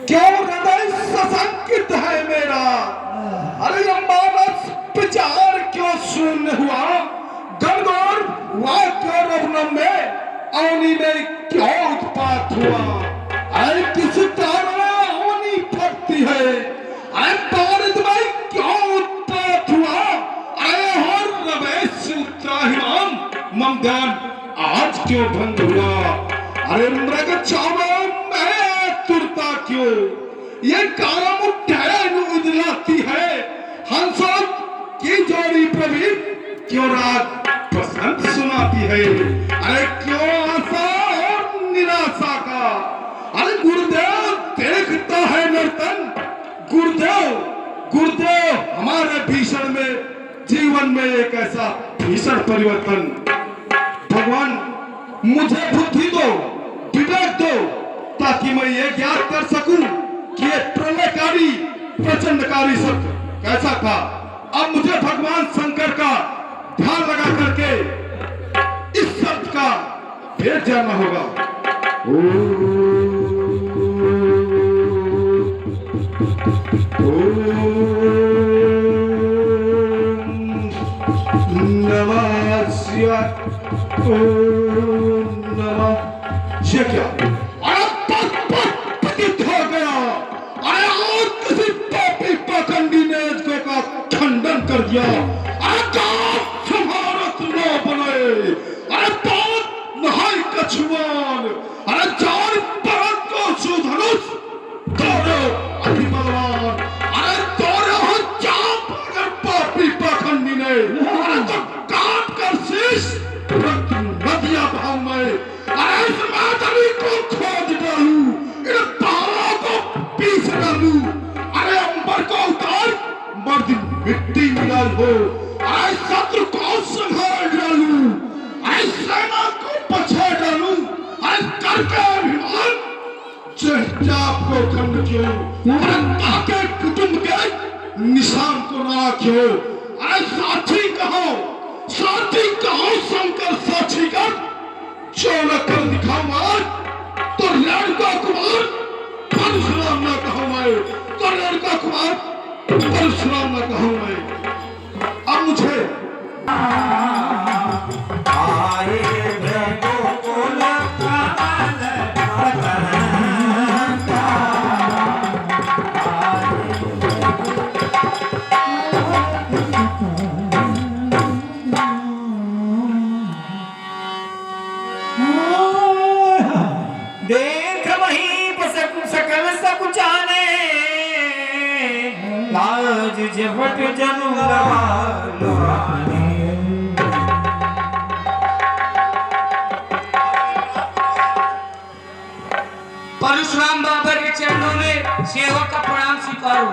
क्यों हृदय सशंकित है मेरा। अरे ये मानस विचार क्यों शून्य हुआ। गणगौर हुआ क्यों रवनम में, अवनी में क्यों उत्पात हुआ। अरे किस कारण अवनी फटती है। अरे पारित में क्यों उत्पात हुआ। अरे हर रवेश उत्साहिमान मम ध्यान आज क्यों भंग हुआ। अरे मृग चावो मैं तुरता क्यों, ये कारम उठैन उजलाती है। हंसों की जोड़ी प्रवीण क्यों राग पसंद सुनाती है। अरे क्यों आशा और निराशा का। अरे गुरुदेव देखता है नर्तन। गुरुदेव गुरुदेव हमारे भीषण में जीवन में एक ऐसा भीषण परिवर्तन। भगवान मुझे बुद्धि दो, विवेक दो, ताकि मैं ये ज्ञात कर सकूं कि ये प्रलयकारी प्रचंडकारी शब्द कैसा था। अब मुझे भगवान शंकर का ध्यान लगा करके इस शब्द का भेद जानना होगा। नमः शिवाय। नमः। ये क्या पतित हो गया। अरे और किसी पापी पाखंडी ने इसको का खंडन कर दिया। अरे समारत न बनाए। अरे बहुत नहाई कछुआन। अरे जान परत को सुधनुष तोड़ो अभिबलवान। अरे तोड़ो हो चाप अगर पापी पाखंडी ने। अरे तो काट कर शीश रक्त नदियां बहाऊं मैं। अरे इस माधवी को खोद डालूं, इन पहाड़ों को पीस डालूं। अरे अंबर को उतार मर्द मिट्टी मिला हो। अरे शत्रु को संभाल डालूं, अरे सेना को पछा डालूं। अरे करके अभिमान चेहचाप को खंड क्यों। अरे ताके कुटुंब के निशान को ना क्यों। अरे साथी कहो शंकर साक्षी कर। जो न कर दिखाऊं आज तो लड़का कुमार परशुराम न कहूं मैं। तो लड़का कुमार परशुराम न कहूं मैं। अब मुझे देख वहीं सकल सकुचाने, लाज झपट जनु लुभाने। परशुराम बाबा के चरणों में सेवक का प्रणाम स्वीकारो।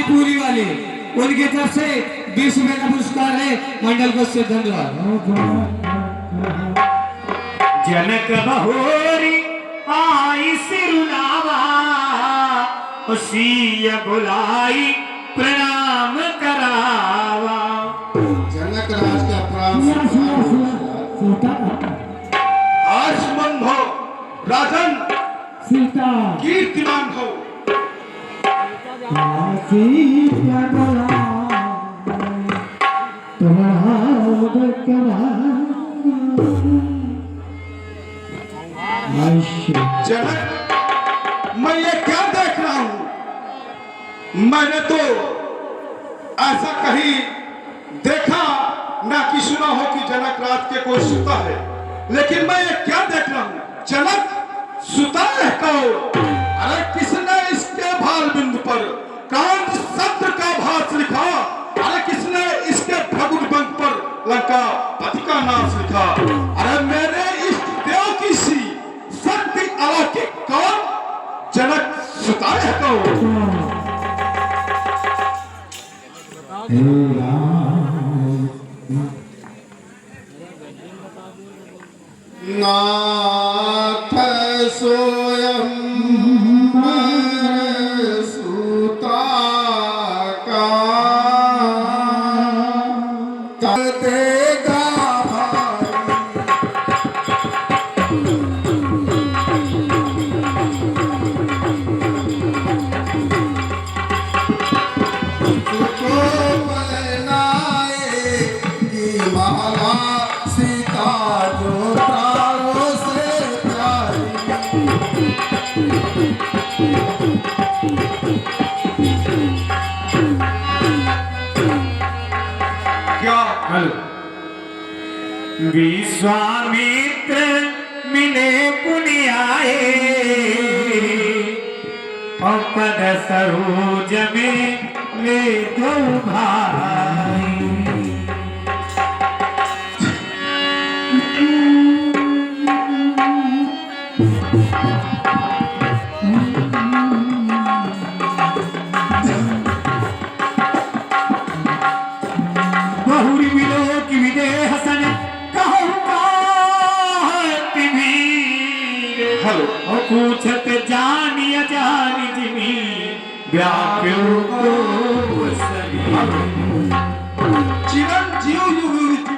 पूरी वाले उनकी तरफ से 20 रुपए का पुरस्कार है। मंडल को से धन्यवाद। जनक बहोरी आई सिरुलावा, सीय बुलाई प्रणाम करावा। जनक राज का प्राण आयुष्मान भव, राजन सीता कीर्तिमान भव। जनक मैं ये क्या देख रहा हूं। मैंने तो ऐसा कहीं देखा ना कि सुना हो कि जनक रात के कोई सुता है। लेकिन मैं ये क्या देख रहा हूं, जनक सुता है कौन। अरे किसने इसके भाल बिंदु पर कांत सत्र का भाष लिखा। अरे है कौन? नाथ स्वयं सुता का कर देगा तुझको बनाएगी माला सीता जो प्राणों से प्यारी। क्या विश्वामित्र मिले पुनियाए पद सरोज में ले दो भाई। बहुरी मिलो कि विदे हसन कहूँगा हेलो पूछत जानिया जानी जिमी व्याप्यो को चिरंजीव युग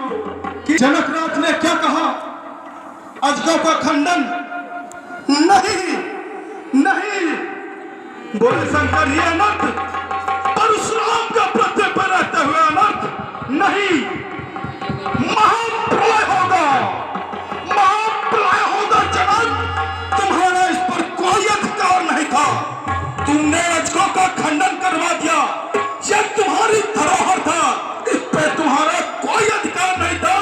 कि जनकनाथ ने क्या कहा? अजगव का खंडन नहीं, नहीं बोले शंकर ये अनर्थ परशुराम का प्रत्यय पर रहते हुए अनर्थ नहीं। महाप्रलय होगा, महाप्रलय होगा जनक। तुम्हारा इस पर कोई अधिकार नहीं था, तुमने अजगव का खंडन करवा दिया। यह तुम्हारी धरोहर था, इस पे तुम्हारा कोई अधिकार नहीं था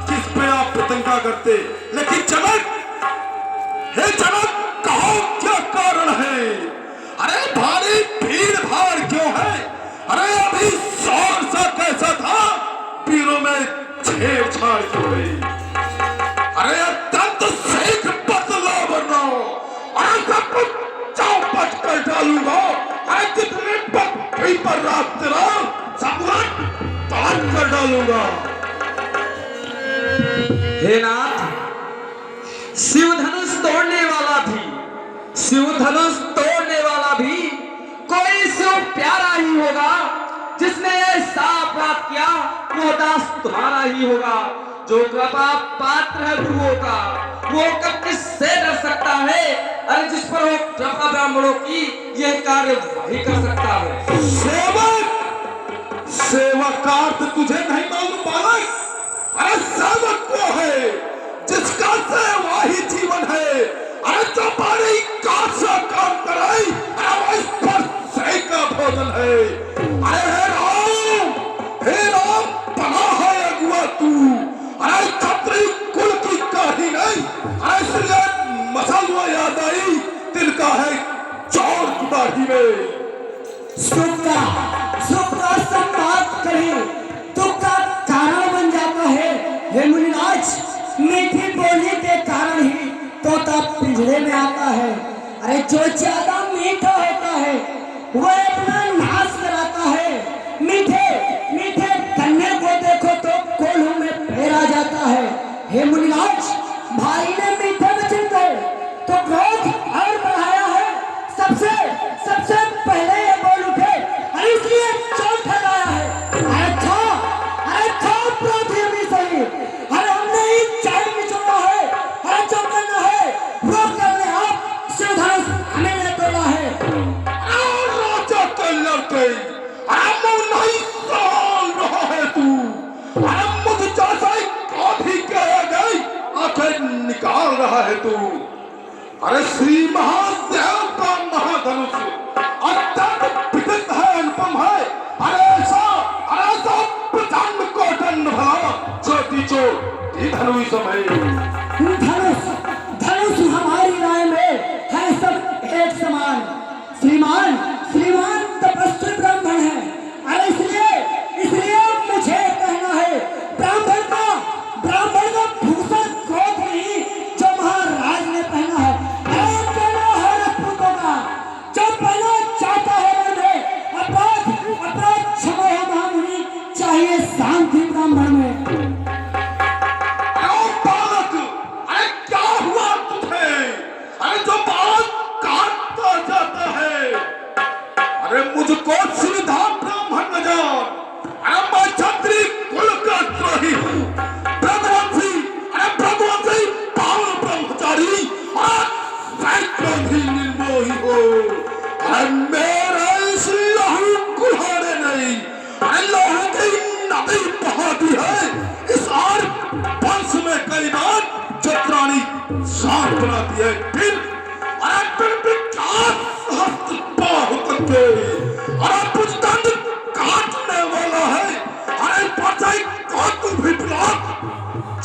जिस पे आप प्रतंका करते। लेकिन जनक, हे जनक, कहो क्या कारण है? अरे भारी भीड़ भाड़ क्यों है? अरे अभी शौर सा कैसा था, पीरों में छेड़छाड़ क्यों हुई? अरे अत्यंत शीघ्र बदला वरना अरे सब कुछ चौपट कर डालूंगा। अरे कितने पत्थरी पर रात तेरा सब पार कर डालूंगा। हे नाथ, शिव धनुष तोड़ने वाला भी, शिव धनुष तोड़ने वाला भी कोई शिव प्यारा ही होगा। जिसने ऐसा अपराध किया वो दास तुम्हारा ही होगा। जो कृपा पात्र है गुरुओं का वो कब किससे डर सकता है? अरे जिस पर हो कृपा ब्राह्मणों की यह कार्य वही कर सकता है। सेवक, सेवकार्थ तुझे नहीं मालूम बालक? अरे सेवक वो है जिसका सेवा ही जीवन है। अरे जो बड़ी कार से काम कराई, अरे वो इस पर से का भोजन है। अरे हे राम बना है अगुआ तू। अरे छत्री कुल की काही नहीं। अरे इसलिए मसालुआ याद आई तिनका है चौर की दाढ़ी में। सुख का संवाद करे दुख का कारण बन जाता है। हे मुनिराज, मीठी बोली के कारण ही तोता पिंजरे में आता है। अरे जो ज्यादा मीठा होता है वह अपना नाश कराता है। मीठे मीठे गन्ने को देखो तो कोल्हू में फेरा जाता है। हे मुनिराज, भाई ने मीठे वचन कहे तो क्रोध और बढ़ाया है। सबसे सबसे पहले ये बोल उठे, अरे इसलिए चोट ठहराया है। अरे था प्राथमिक सही। अरे हमने ही चाय निचोड़ा है। अरे जो करना है वो करने आप शिव धनुष हमें ने तोड़ा है। राजा के लड़के, अरे मुँह नहीं संभाल रहा है तू। अरे मुझ जैसा ही काफी कह गई आंखें निकाल रहा है तू। अरे श्री महादेव का महाधनुष अत्यंत विदित है, अनुपम है। अरे ऐसा प्रचंड कोटन भला चोटी चोट धनुष समय। धनुष हमारी राय में है सब एक समान। श्रीमान तपस्वी ब्राह्मण है। अरे इसलिए मुझे कहना है, ब्राह्मण का भूषण क्रोध नहीं जो महाराज ने पहना है। अरे कहना है राजपूतों का जो पहले ब्राह्मण में। अरे बालक, अरे क्या हुआ तुझे? अरे जो बात काटता जाता है, अरे मुझको सीधा ब्राह्मण न जान। अरे मैं क्षत्रिय कुल का द्रोही हूँ, ब्रह्मवंशी, अरे ब्रह्मवंशी पावन ब्रह्मचारी और सैकड़ों भी निर्मोही हो। अरे मेरा इस लहू कुल्हाड़े नहीं, अरे लहू की नदी बहा दी है। इस और वंश में कई बार चतुरानी सांप बनाती है, फिर अरे विकास हस्त बाहु करके अरे कुछ दंड काटने वाला है। अरे पचाई कौतुक भी ब्लॉक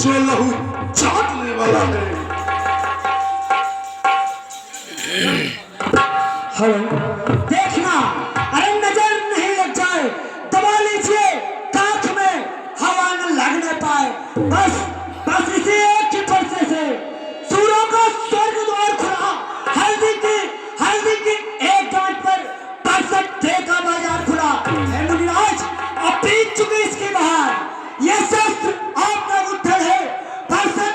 जो लहू चाटने वाला है। देखना, अरे नजर नहीं लग जाए, दबा लीजिए कांख में, हवा न लगने पाए। बस बस इसी एक ही फरसे से सूरों का स्वर्ग द्वार खुला। हल्दी की एक गांठ पर परसत्ते का बाजार खुला। हे मुनिराज, अब बीत चुकी इसकी बहार। यह शस्त्र आपका उठल है, फरसे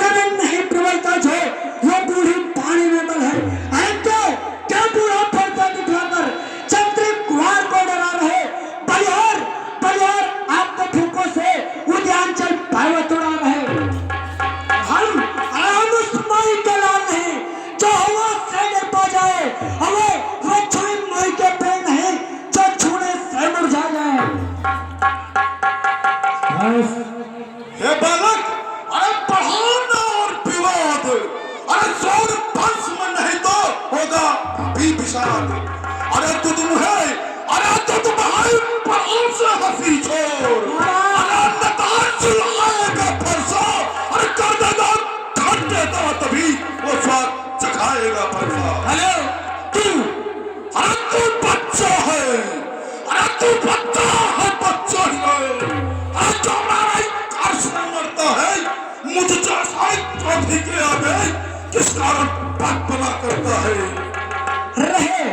में नहीं प्रबलता जो वो बूढ़ी पानी में बल है। अरे क्या बूढ़ा फरसा दिखलाकर क्षत्रिय कुमार को डरा रहे। बलिहार आपके फूकों से उद्यानचल पर्वत उड़ा रहे। हम उस माई के लाल नहीं जो हवा से डर पा जाए। वो छुई माई के पेड़ नहीं जो छूने से मुरझा जाए। हे बालक, अरे बढ़ाना और विवाद, अरे जोर वंश में नहीं तो होगा भी विषाद। अरे तुम है, अरे तुम भाई पर से हंसी छोड़, अरे नतार चुलाएगा फरसा, अरे कर देगा घट देगा तभी वो स्वाद चखाएगा फरसा। हेलो अरे तू बच्चा है, अरे तू बच्चा है, बच्चा ही है। अरे जो हमारा कर्ष में मरता है, मुझ जैसा चौधरी के आगे किस कारण बात बना करता है। रहे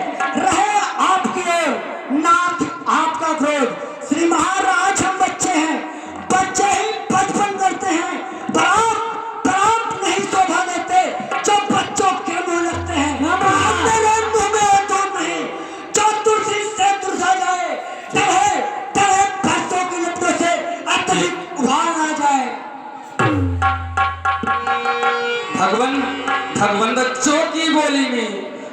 आपकी ओर नाथ आपका क्रोध। श्री महाराज, हम बच्चे हैं, बच्चे ही बचपन करते हैं। बरात नहीं शोभा देते जो बच्चों के मुंह लगते हैं। मेरे मुंह में दूध नहीं जो तुलसी से तुलसा जाए। तड़े बच्चों की लपटों से अत्यधिक उभार आ जाए। भगवान बच्चों की बोली में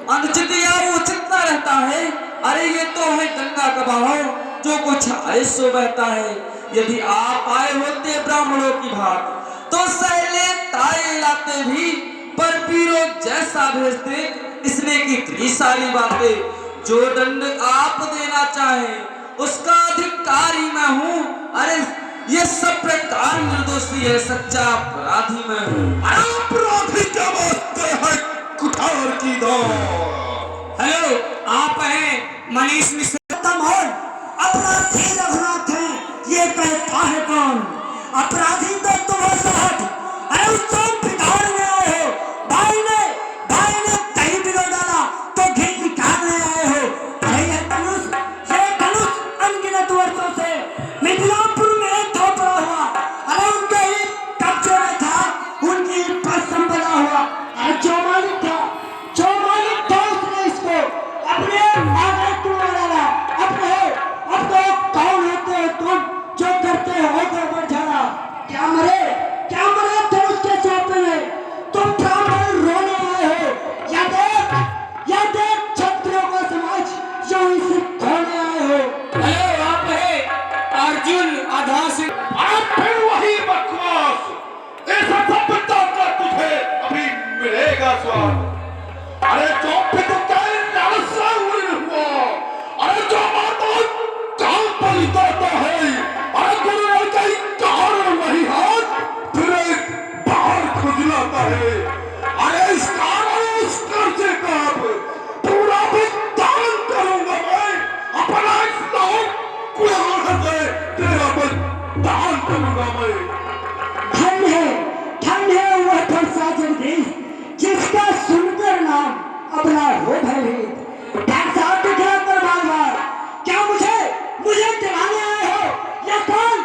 अनुचित या उचित न रहता है। अरे ये तो है गंगा का बहाव जो कुछ आए सो बहता है। यदि आप आए होते ब्राह्मणों की भात तो सहले ताए लाते भी, पर पीरो जैसा भेजते इसने की इतनी सारी बातें। जो दंड आप देना चाहे उसका अधिकारी मैं हूँ। अरे ये सब प्रकार निर्दोषी है, सच्चा अपराधी मैं हूँ। अपराधी क्या वास्ते है कुठार की दौड़। हेलो, आप हैं मनीष मिश्रा। अपराधी रघुनाथ है, ये कहता है कौन? अपराधी तो तुम हो साहब। अरे उसको बिगाड़ने आए हो। भाई ने दही बिगड़ डाला तो घी निकालने आए हो। अरे ये धनुष अनगिनत वर्षों से मिथिलापुर में थोपड़ा हुआ। अरे उनके ही कब्जे में था, उनकी पसंद बना हुआ। अरे जो मालिक था उसने इसको अपने आगे तोड़ डाला। अब तो कौन होते हो तुम जो करते हो गड़बड़ झाड़ा? क्या मरे तो उसके सौंपे में तुम ब्राह्मण रोने आए हो। या देख क्षत्रियों का समाज जो इसे खोने आए हो। हेलो, आप हैं अर्जुन आधा सिंह। अरे फिर वही बकवास, ऐसा सभ्यता का तुझे अभी मिलेगा स्वाद। अरे जो भी तो क्या लालसा हुआ, अरे जो माता काम पर उतरता है, अरे गुरु ने कहीं कारण वही हाथ फिर एक बाहर खुजलाता है। अरे इस कर्जे का पूरा भुगतान करूंगा मैं। अपना इस्लाम कुरान से तेरा भुगतान करूंगा मैं। ठंड है वह फरसा जगदीश जिसका सुनकर नाम अपना हो भयभीत। दिखला कर बार क्या मुझे दिलाने आए हो या कौन?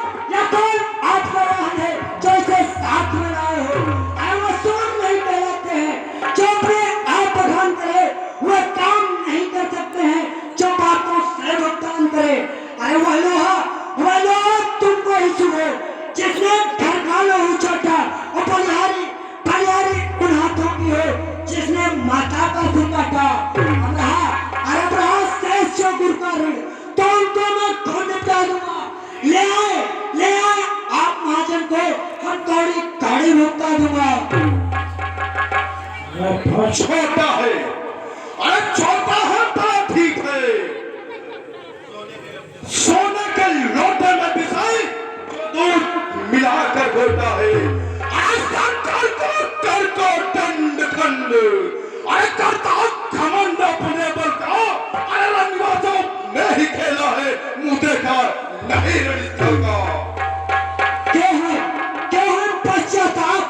गाड़ी भुगता दूंगा। छोटा है, अरे छोटा है तो ठीक है, सोने के लोटे में पिसाई दूध मिलाकर बोलता है। ऐसा कर को दंड खंड, अरे करता घमंड अपने बल का, अरे रंगवा तो मैं ही खेला है, मुंह देखा नहीं रणिता का। क्या है पश्चाताप,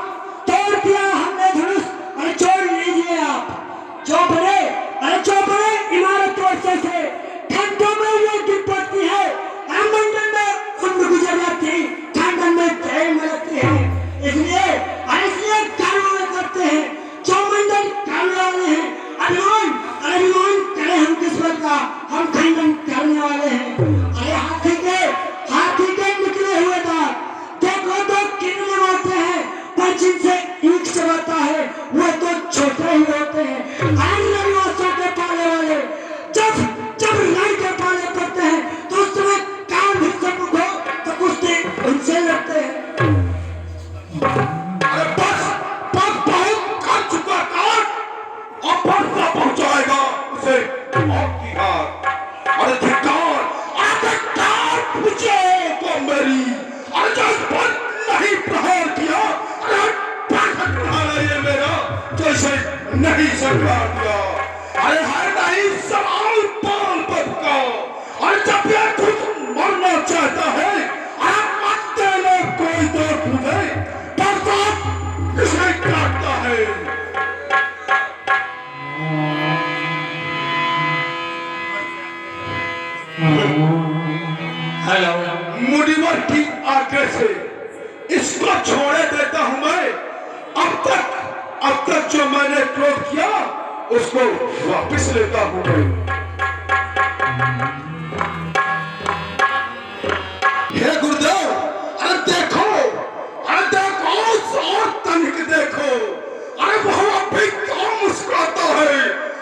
तोड़ दिया हमने धनुष, अरे छोड़ लीजिए आप। चौपड़े, अरे चौपड़े इमारत वर्षे से घंटों में ये गिर पड़ती है, मंडल में उम्र गुजर जाती, खंडन में जय मिलती है। इसलिए कार्रवाई करते हैं, चौमंडल करने वाले हैं। अभिमान करें हम किस्मत का, हम खंडन करने वाले हैं। अरे हाथी के निकले हुए दांत देखो तो कितने होते हैं, पर जिनसे ईंट चबाता है वो तो छोटे ही होते हैं। रंगवासों के पाले वाले जब रण के पाले पड़ते हैं तो उस समय कान भी सम्मुख हो तो कुश्ती उनसे लड़ते हैं। अरे बस बहुत कर चुका कान, अब बरसा पहुंचाएगा उसे आपकी हाथ। अरे धिक्कार मुझे को मेरी, अरे जो इस पर नहीं प्रहार किया, अरे पाठक उठाना ये मेरा जैसे नहीं सरकार दिया। अरे हर नहीं सवाल पाल पद का, और जब यह खुद मरना चाहता है, अरे मत देना कोई तो खुदे पर तो इसे काटता है। हेलो, मुनिवर की आज्ञा से इसको छोड़े देता हूं मैं। अब तक जो मैंने क्रोध किया उसको वापस लेता हूं मैं। हे गुरुदेव, अरे देखो और तनिक देखो, अरे वो अभी क्या मुस्कुराता है,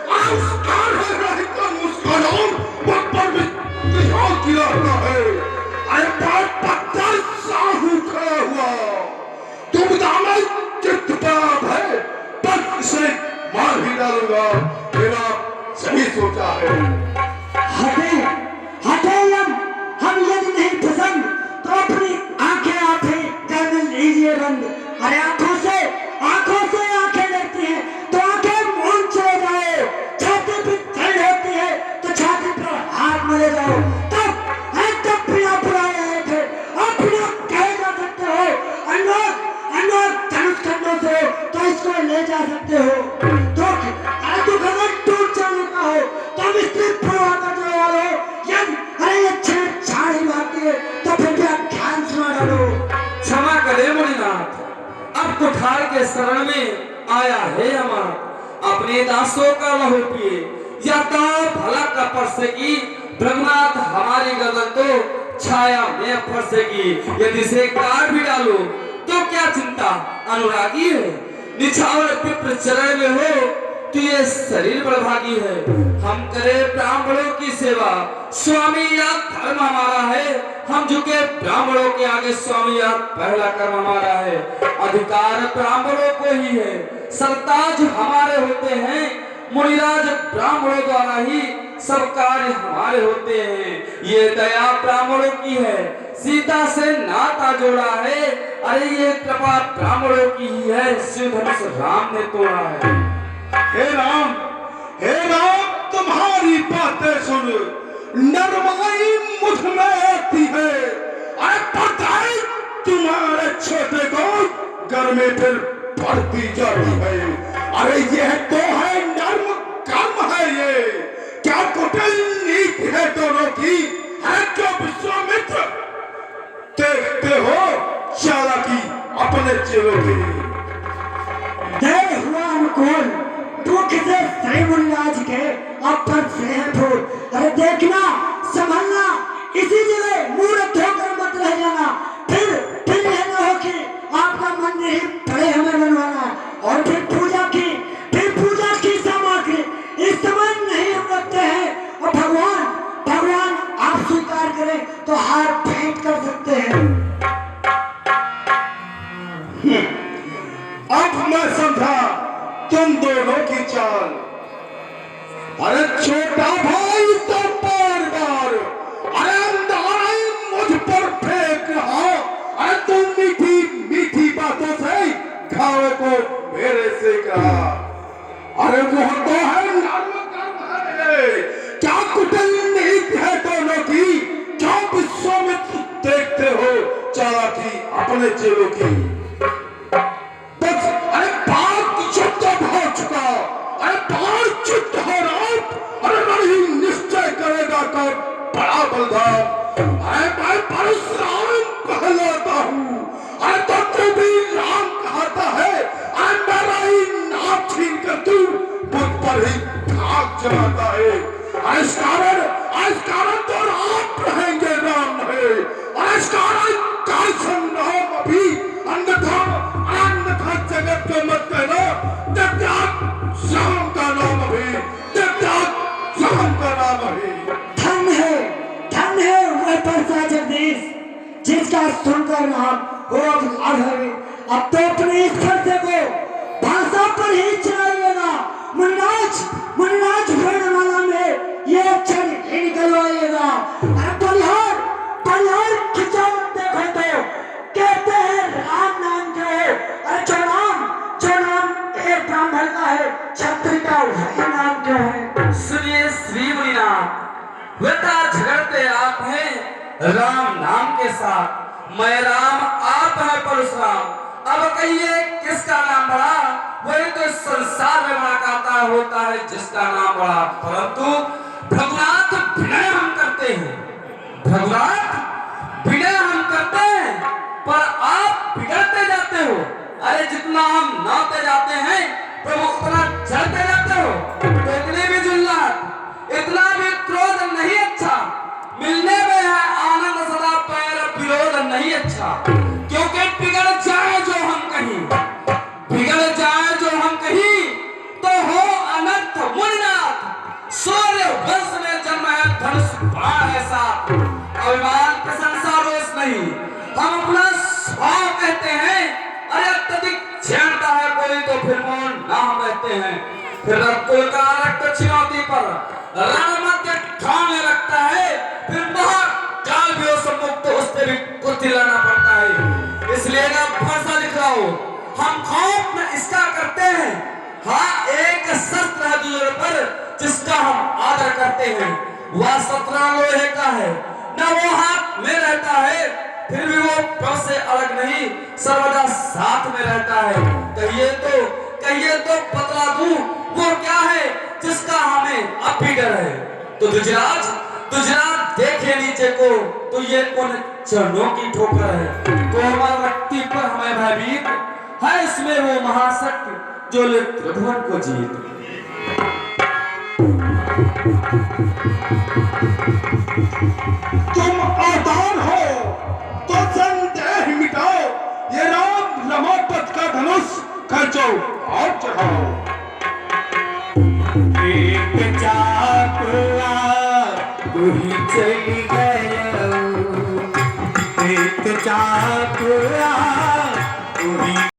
अरे उसका रहकर मुस्कुराओ वो पर भी गिराता है। अरे पत्थर साहू खड़ा हुआ, तुम दामन चित्तपाप है, पर इसे मार ही डालूंगा, मेरा सही सोचा है। हटे हम यदि नहीं पसंद तो अपनी आंखें आप ही कर लीजिए बंद। अरे आंखों से आंखें लगती हैं तो आंखें मूंद चले जाओ, छाती पे चढ़ होती है तो छाती पर हाथ मले जाओ, तब बिना पुराने थे आप बिना कहे जा सकते हो। अनोख धनुष खंडों से तो इसको ले जा सकते हो। तो अगर टूट जाने का हो तो मिस्त्री परवाह करने वाले ये छेड़छाड़ ही बाकी है तो फिर भी आप ध्यान सुना डालो। क्षमा करे मुनिनाथ, अब कुठार के शरण में आया है हमार, अपने दासों का लहू पिए या तो भला का फरसेगी, ब्रह्मनाथ हमारी गर्दन तो छाया में फरसेगी। यदि से काट भी डालो तो क्या चिंता, अनुरागी है, निछावर पित्र चरण में हो तो ये शरीर बड़भागी है। हम करे ब्राह्मणों की सेवा, स्वामी या धर्म हमारा है, हम झुके ब्राह्मणों के आगे, स्वामी या पहला कर्म हमारा है। अधिकार ब्राह्मणों को ही है, सरताज हमारे होते हैं, मुनिराज ब्राह्मणों द्वारा ही सब कार्य हमारे होते हैं। ये दया ब्राह्मणों की है, सीता से नाता जोड़ा है, अरे ये कृपा ब्राह्मणों की ही है, शिव धनुष राम ने तोड़ा है। हे राम तुम्हारी बातें सुन नरमाई मुझ में आती है। अरे पता है तुम्हारे छोटे को घर में फिर बढ़ती जाती है। अरे यह तो है नर्म कर्म है, ये क्या कुटिल नीति है दोनों की, है जो विश्वामित्र देखते हो चालाकी अपने चेलों की। जय हुआ अनुकूल दुख से श्री मुनिराज के अपर से है फूल। अरे देखना संभलना, इसी जगह मूर्ख होकर मत रह जाना, फिर यह न हो कि आपका मंदिर ही पड़े हमें बनवाना। और फिर पूजा की सामग्री इस समय नहीं हम रखते हैं, और भगवान आप स्वीकार करें तो हार भेंट कर सकते हैं। तब मैं समझा तुम दोनों की चाल। अरे छोटा भाई तो बार बार अरे अंधारा मुझ पर फेंक रहा। अरे तुम मीठी मीठी बातों से घाव को मेरे से कहा। अरे वो तो है नर्म है, क्या कुटिल नीति है दोनों की, क्या विश्वामित्र देखते हो चालाकी अपने चेलों की। बस अरे बात युद्ध हो चुका, अरे बात युद्ध हो रहा, अरे नहीं निश्चय करेगा कौन बड़ा बलदार। अरे मैं परशुराम कहलाता हूँ, अरे तो तू भी राम कहता है। अरे मेरा ही नाम छीन कर तू मुझ पर ही भाग चलाता है। इस कारण तो राम रहेंगे राम है, और इस कारण कालसन राम अभी अन्यथा जगत को मत कहना त्याग राम का नाम अभी, त्याग राम का नाम अभी। धन है वह परसा जगदीश जिसका सुनकर नाम हो अब है। अब तो अपने इस खर्चे को भाषा पर ही चलाइएगा। मुनिराज वर्णमाला में ये अक्षर ही निकलवाइएगा। परिहार खिंचाव देखो तो कहते हैं राम नाम के हो। अरे जो नाम एक ब्राह्मण का है, क्षत्रिय का वही नाम क्यों है। सुनिए श्री मुनिनाथ, बेटा झगड़ते आप हैं राम नाम के साथ। मैं राम, आप है परशुराम। अब कहिए किसका नाम बड़ा? वही तो संसार में बड़ा कहता होता है जिसका नाम बड़ा। परंतु भगवान विनय हम करते हैं, भगवान विनय हम करते हैं, पर आप बिगड़ते जाते हो। अरे जितना हम नाते जाते हैं प्रभु उतना चढ़ते जाते हो। तो इतनी भी जुल्लत, इतना भी क्रोध नहीं अच्छा। मिलने में है आनंद सदा, पैर विरोध नहीं अच्छा। क्योंकि बिगड़ जाए जो हम कहीं, बिगड़ जाए जो हम कहीं, तो हो अनंत मुनिनाथ। सूर्य वंश में जन्म है धनुष बाण ऐसा। अभिमान प्रशंसा रोष नहीं, हम अपना स्वभाव कहते हैं। अरे अत्यधिक छेड़ता है कोई तो फिर मौन नाम कहते हैं। फिर कुल का रक्त छिनौती पर रण मध्य ठाने लगता है। फिर महाकाल भी हो सम्मुख तो उससे भी कुर्ती लड़ना पड़ता है। इसलिए ना फरसा लिख रहा हूं, हम खौफ न इसका करते हैं। हाँ, एक शस्त्र है दूसरे पर जिसका हम आदर करते हैं। वह शस्त्र लोहे का है, न वो हाथ में रहता है, फिर भी वो प्रभु से अलग नहीं, सर्वदा साथ में रहता है। कहिए तो बतला दूं वो क्या है जिसका हमें अब भी डर है। तो दुजराज देखे नीचे को तो ये उन चरणों की ठोकर है। तो हमारी रक्ति पर हमें भयभीत है, इसमें वो महाशक्ति जो ले त्रिभुवन को जीत। तुम आदान हो तो संदेह मिटाओ, ये राम रमापत का धनुष खर्चो और चढ़ाओ। एक चाकुआ तू ही चली गया, एक चाकुआ तू ही